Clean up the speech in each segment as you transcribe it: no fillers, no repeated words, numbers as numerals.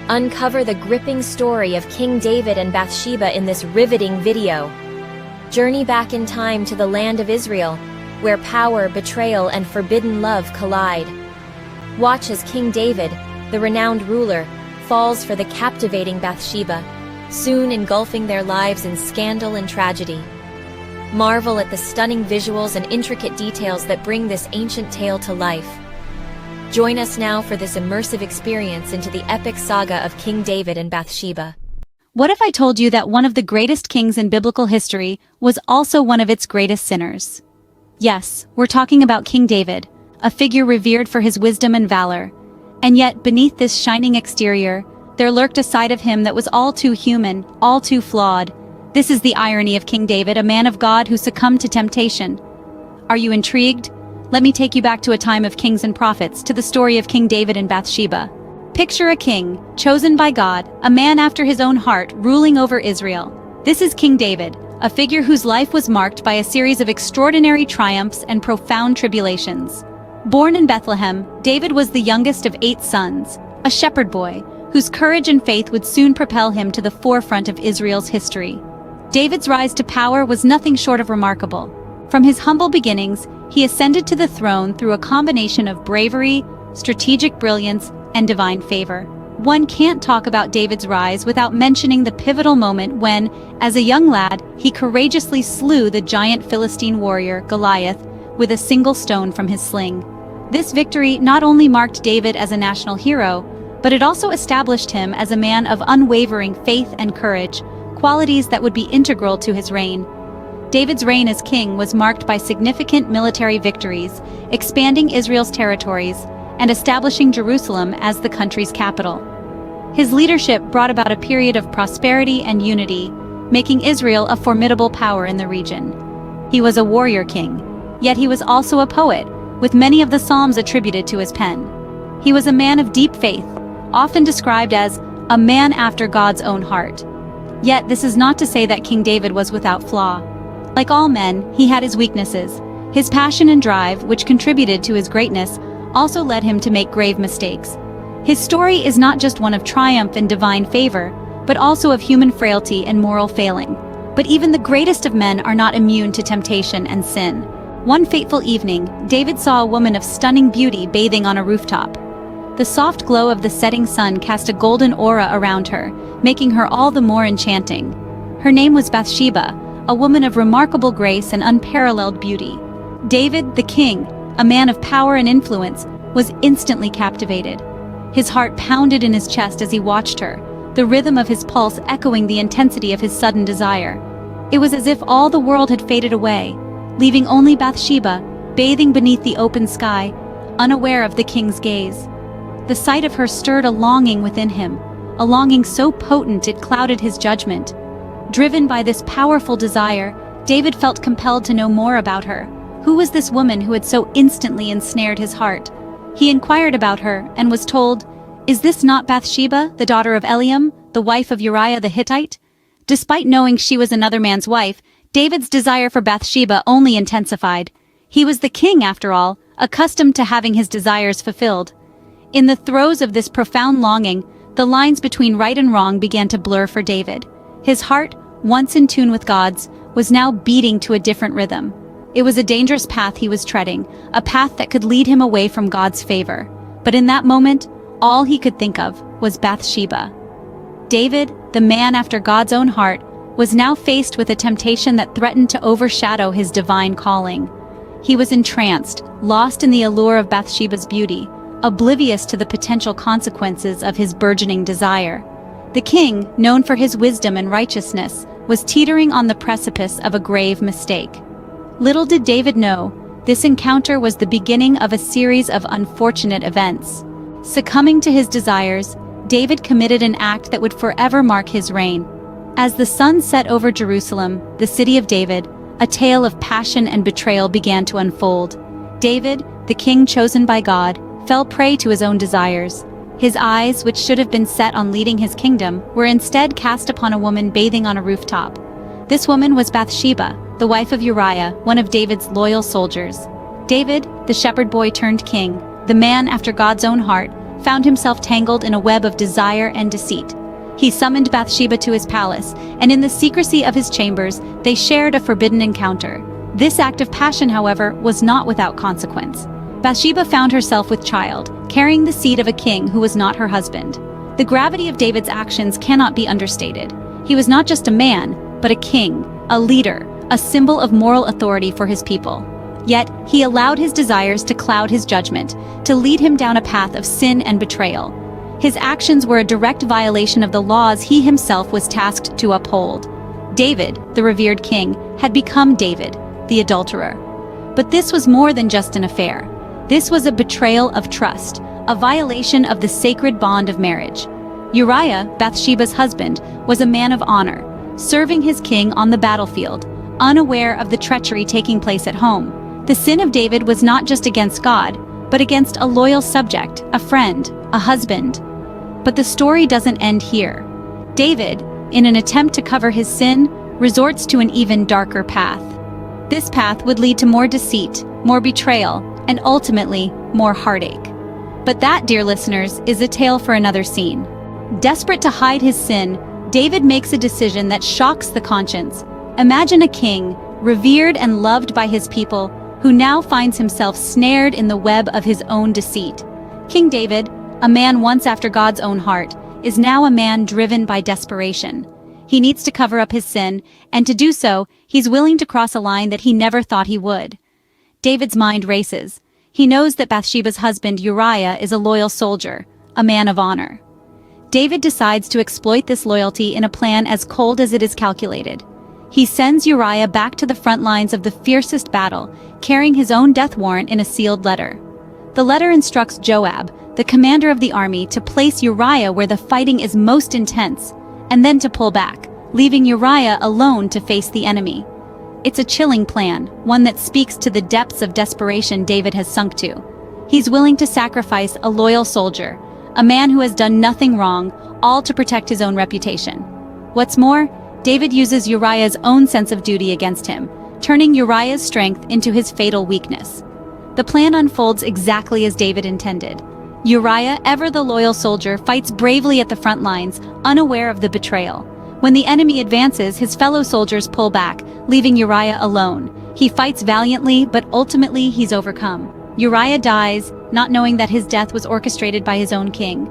Uncover the gripping story of King David and Bathsheba in this riveting video. Journey back in time to the land of Israel, where power, betrayal, and forbidden love collide. Watch as King David, the renowned ruler, falls for the captivating Bathsheba, soon engulfing their lives in scandal and tragedy. Marvel at the stunning visuals and intricate details that bring this ancient tale to life. Join us now for this immersive experience into the epic saga of King David and Bathsheba. What if I told you that one of the greatest kings in biblical history was also one of its greatest sinners? Yes, we're talking about King David, a figure revered for his wisdom and valor. And yet, beneath this shining exterior, there lurked a side of him that was all too human, all too flawed. This is the irony of King David, a man of God who succumbed to temptation. Are you intrigued? Let me take you back to a time of kings and prophets, to the story of King David and Bathsheba. Picture a king, chosen by God, a man after his own heart, ruling over Israel. This is King David, a figure whose life was marked by a series of extraordinary triumphs and profound tribulations. Born in Bethlehem, David was the youngest of 8 sons, a shepherd boy, whose courage and faith would soon propel him to the forefront of Israel's history. David's rise to power was nothing short of remarkable. From his humble beginnings, he ascended to the throne through a combination of bravery, strategic brilliance, and divine favor. One can't talk about David's rise without mentioning the pivotal moment when, as a young lad, he courageously slew the giant Philistine warrior, Goliath, with a single stone from his sling. This victory not only marked David as a national hero, but it also established him as a man of unwavering faith and courage, qualities that would be integral to his reign. David's reign as king was marked by significant military victories, expanding Israel's territories, and establishing Jerusalem as the country's capital. His leadership brought about a period of prosperity and unity, making Israel a formidable power in the region. He was a warrior king, yet he was also a poet, with many of the Psalms attributed to his pen. He was a man of deep faith, often described as a man after God's own heart. Yet this is not to say that King David was without flaw. Like all men, he had his weaknesses. His passion and drive, which contributed to his greatness, also led him to make grave mistakes. His story is not just one of triumph and divine favor, but also of human frailty and moral failing. But even the greatest of men are not immune to temptation and sin. One fateful evening, David saw a woman of stunning beauty bathing on a rooftop. The soft glow of the setting sun cast a golden aura around her, making her all the more enchanting. Her name was Bathsheba, a woman of remarkable grace and unparalleled beauty. David, the king, a man of power and influence, was instantly captivated. His heart pounded in his chest as he watched her, the rhythm of his pulse echoing the intensity of his sudden desire. It was as if all the world had faded away, leaving only Bathsheba, bathing beneath the open sky, unaware of the king's gaze. The sight of her stirred a longing within him, a longing so potent it clouded his judgment. Driven by this powerful desire, David felt compelled to know more about her. Who was this woman who had so instantly ensnared his heart? He inquired about her and was told, "Is this not Bathsheba, the daughter of Eliam, the wife of Uriah the Hittite?" Despite knowing she was another man's wife, David's desire for Bathsheba only intensified. He was the king, after all, accustomed to having his desires fulfilled. In the throes of this profound longing, the lines between right and wrong began to blur for David. His heart, once in tune with God's, was now beating to a different rhythm. It was a dangerous path he was treading, a path that could lead him away from God's favor. But in that moment, all he could think of was Bathsheba. David, the man after God's own heart, was now faced with a temptation that threatened to overshadow his divine calling. He was entranced, lost in the allure of Bathsheba's beauty, oblivious to the potential consequences of his burgeoning desire. The king, known for his wisdom and righteousness, was teetering on the precipice of a grave mistake. Little did David know, this encounter was the beginning of a series of unfortunate events. Succumbing to his desires, David committed an act that would forever mark his reign. As the sun set over Jerusalem, the city of David, a tale of passion and betrayal began to unfold. David, the king chosen by God, fell prey to his own desires. His eyes, which should have been set on leading his kingdom, were instead cast upon a woman bathing on a rooftop. This woman was Bathsheba, the wife of Uriah, one of David's loyal soldiers. David, the shepherd boy turned king, the man after God's own heart, found himself tangled in a web of desire and deceit. He summoned Bathsheba to his palace, and in the secrecy of his chambers, they shared a forbidden encounter. This act of passion, however, was not without consequence. Bathsheba found herself with child, carrying the seed of a king who was not her husband. The gravity of David's actions cannot be understated. He was not just a man, but a king, a leader, a symbol of moral authority for his people. Yet, he allowed his desires to cloud his judgment, to lead him down a path of sin and betrayal. His actions were a direct violation of the laws he himself was tasked to uphold. David, the revered king, had become David, the adulterer. But this was more than just an affair. This was a betrayal of trust, a violation of the sacred bond of marriage. Uriah, Bathsheba's husband, was a man of honor, serving his king on the battlefield, unaware of the treachery taking place at home. The sin of David was not just against God, but against a loyal subject, a friend, a husband. But the story doesn't end here. David, in an attempt to cover his sin, resorts to an even darker path. This path would lead to more deceit, more betrayal, and ultimately, more heartache. But that, dear listeners, is a tale for another scene. Desperate to hide his sin, David makes a decision that shocks the conscience. Imagine a king, revered and loved by his people, who now finds himself snared in the web of his own deceit. King David, a man once after God's own heart, is now a man driven by desperation. He needs to cover up his sin, and to do so, he's willing to cross a line that he never thought he would. David's mind races. He knows that Bathsheba's husband Uriah is a loyal soldier, a man of honor. David decides to exploit this loyalty in a plan as cold as it is calculated. He sends Uriah back to the front lines of the fiercest battle, carrying his own death warrant in a sealed letter. The letter instructs Joab, the commander of the army, to place Uriah where the fighting is most intense, and then to pull back, leaving Uriah alone to face the enemy. It's a chilling plan, one that speaks to the depths of desperation David has sunk to. He's willing to sacrifice a loyal soldier, a man who has done nothing wrong, all to protect his own reputation. What's more, David uses Uriah's own sense of duty against him, turning Uriah's strength into his fatal weakness. The plan unfolds exactly as David intended. Uriah, ever the loyal soldier, fights bravely at the front lines, unaware of the betrayal. When the enemy advances, his fellow soldiers pull back, leaving Uriah alone. He fights valiantly, but ultimately he's overcome. Uriah dies, not knowing that his death was orchestrated by his own king.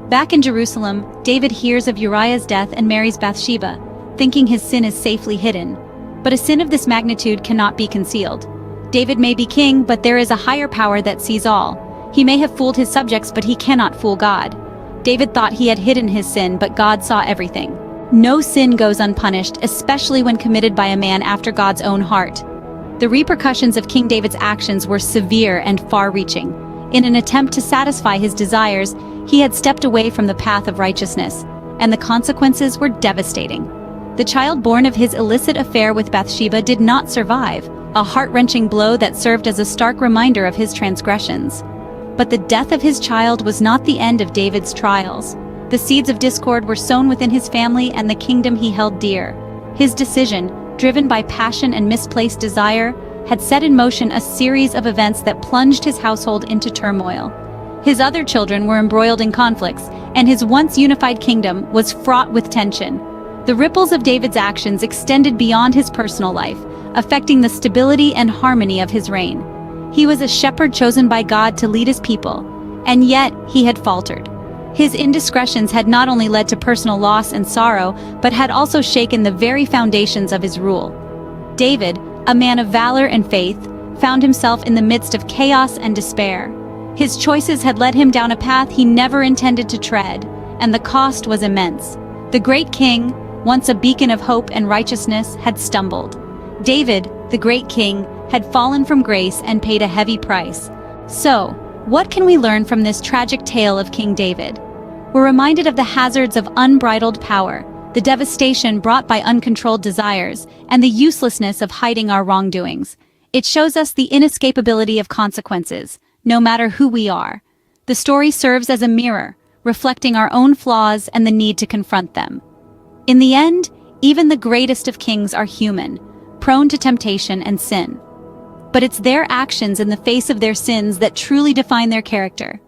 Back in Jerusalem, David hears of Uriah's death and marries Bathsheba, thinking his sin is safely hidden. But a sin of this magnitude cannot be concealed. David may be king, but there is a higher power that sees all. He may have fooled his subjects, but he cannot fool God. David thought he had hidden his sin, but God saw everything. No sin goes unpunished, especially when committed by a man after God's own heart. The repercussions of King David's actions were severe and far-reaching. In an attempt to satisfy his desires, he had stepped away from the path of righteousness, and the consequences were devastating. The child born of his illicit affair with Bathsheba did not survive, a heart-wrenching blow that served as a stark reminder of his transgressions. But the death of his child was not the end of David's trials. The seeds of discord were sown within his family and the kingdom he held dear. His decision, driven by passion and misplaced desire, had set in motion a series of events that plunged his household into turmoil. His other children were embroiled in conflicts, and his once unified kingdom was fraught with tension. The ripples of David's actions extended beyond his personal life, affecting the stability and harmony of his reign. He was a shepherd chosen by God to lead his people, and yet he had faltered. His indiscretions had not only led to personal loss and sorrow, but had also shaken the very foundations of his rule. David, a man of valor and faith, found himself in the midst of chaos and despair. His choices had led him down a path he never intended to tread, and the cost was immense. The great king, once a beacon of hope and righteousness, had stumbled. David, the great king, had fallen from grace and paid a heavy price. So, what can we learn from this tragic tale of King David? We're reminded of the hazards of unbridled power, the devastation brought by uncontrolled desires, and the uselessness of hiding our wrongdoings. It shows us the inescapability of consequences, no matter who we are. The story serves as a mirror, reflecting our own flaws and the need to confront them. In the end, even the greatest of kings are human, prone to temptation and sin. But it's their actions in the face of their sins that truly define their character.